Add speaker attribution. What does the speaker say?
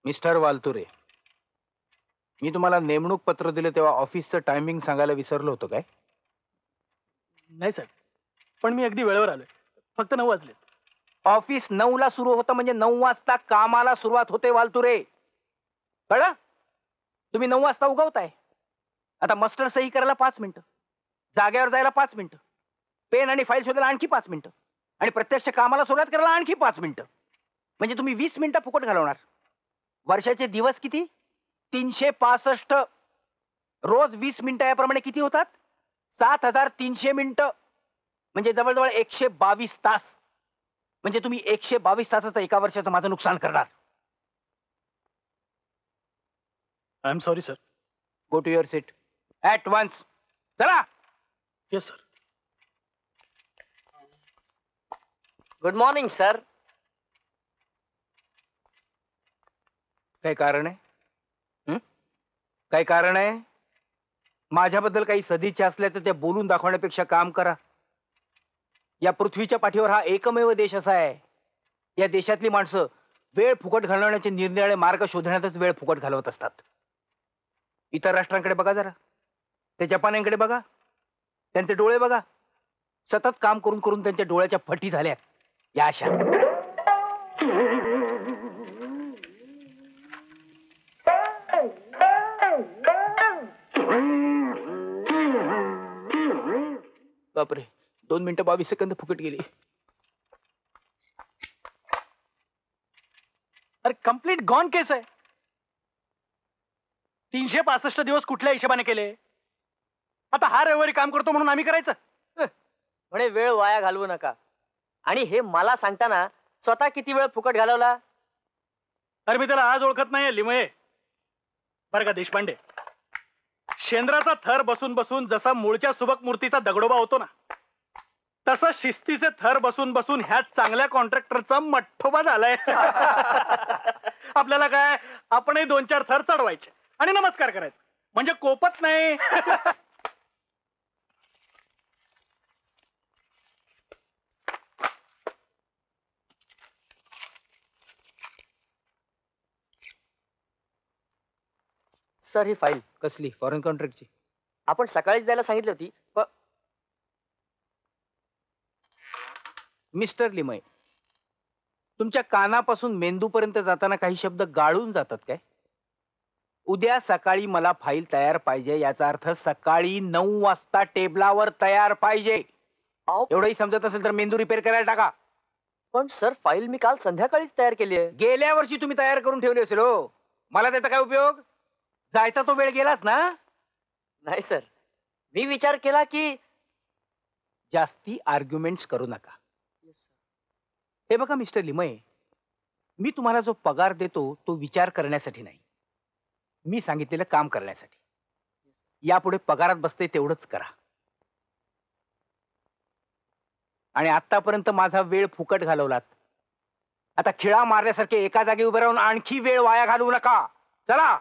Speaker 1: Mister वालतुरे, मी तुम्हाला नेमणूक पत्र दिलं तेव्हा ऑफिसचं टायमिंग सांगायला विसरलो होतो काय?
Speaker 2: नाही साहेब, पण मी अगदी वेळेवर आलोय. फक्त 9 वाजलेत.
Speaker 1: ऑफिस 9 ला सुरू होतं म्हणजे 9 वाजता कामाला सुरुवात होते वालतुरे. कळलं? तुम्ही 9 वाजता उगवताय. आता मस्टर सही करायला 5 मिनिटं, जागेवर जायला 5 मिनिटं, पेन आणि फाईल शोधायला आणखी 5 मिनिटं आणि प्रत्यक्ष कामाला सुरुवात करायला आणखी 5 मिनिटं. म्हणजे तुम्ही 20 मिनिटं फुकट घालवणार. वर्षाचे दिवस किती? 365. रोज 20 मिनिटं याप्रमाणे किती होतात? 7300 मिनिटं. म्हणजे जवळजवळ 122 तास. म्हणजे तुम्ही 122 तासाचं एका वर्षाचं माझं नुकसान करणार.
Speaker 2: I am sorry sir.
Speaker 1: Go to your seat at once. चला.
Speaker 2: Yes sir.
Speaker 3: Good morning sir.
Speaker 1: काय कारण आहे? काय कारण आहे? माझ्याबद्दल काही सदिच्छा असल्या तर ते बोलून दाखवण्यापेक्षा काम करा. या पृथ्वीच्या पाठीवर हा एकमेव देश असा आहे, या देशातली माणसं वेळ फुकट घालवण्याचे निरनिराळे मार्ग शोधण्यातच वेळ फुकट घालवत असतात. इतर राष्ट्रांकडे बघा जरा, त्या जपान्यांकडे बघा, त्यांचे डोळे बघा. सतत काम करून करून त्यांच्या डोळ्याच्या फटी झाल्या. या अशा बापरे, 2 मिनिटं 22 सेकंद फुकट गेली.
Speaker 2: अरे कंप्लीट गॉन केस आहे. 365 दिवस कुठल्या हिशोबाने केले? आता हा रविवारी काम करतो म्हणून आम्ही करायचं?
Speaker 3: म्हणे वेळ वाया घालवू नका. आणि हे मला सांगताना स्वतः किती वेळ फुकट घालवला?
Speaker 2: अरे मी त्याला आज ओळखत नाहीये लिमये. बरं का देशपांडे, शेंद्राचा थर बसून बसून जसा मूळच्या सुबक मूर्तीचा दगडोबा होतो ना, तसं शिस्तीचे थर बसून बसून ह्या चांगल्या कॉन्ट्रॅक्टरचा मठ्ठोबा झालाय. आपल्याला काय, आपणही 2-4 थर चढवायचे आणि नमस्कार करायचा, म्हणजे कोपच नाही.
Speaker 3: सर ही फाईल
Speaker 1: कसली? फॉरेन कॉन्ट्रॅक्टची?
Speaker 3: आपण सकाळीच द्यायला सांगितली होती.
Speaker 1: मिस्टर लिमय, तुमच्या कानापासून मेंदूपर्यंत जाताना काही शब्द गाळून जातात काय? उद्या सकाळी मला फाईल तयार पाहिजे, याचा अर्थ सकाळी 9 वाजता टेबलावर तयार पाहिजे. एवढंही समजत असेल तर मेंदू रिपेअर करायला टाका.
Speaker 3: पण सर फाईल मी काल संध्याकाळीच तयार केली आहे.
Speaker 1: गेल्या वर्षी तुम्ही तयार करून ठेवली असेल हो. मला त्याचा काय उपयोग? जायचा तो वेळ गेलाच ना.
Speaker 3: नाही सर, मी विचार केला की
Speaker 1: जास्ती आर्ग्युमेंट्स करू नका. हे बघा मिस्टर लिमय, मी तुम्हाला जो पगार देतो तो विचार करण्यासाठी नाही, मी सांगितलेलं काम करण्यासाठी. यापुढे पगारात बसते तेवढंच करा. आणि आतापर्यंत माझा वेळ फुकट घालवलात. आता खिळा मारल्यासारखे एका जागी उभे राहून आणखी वेळ वाया घालवू नका. चला.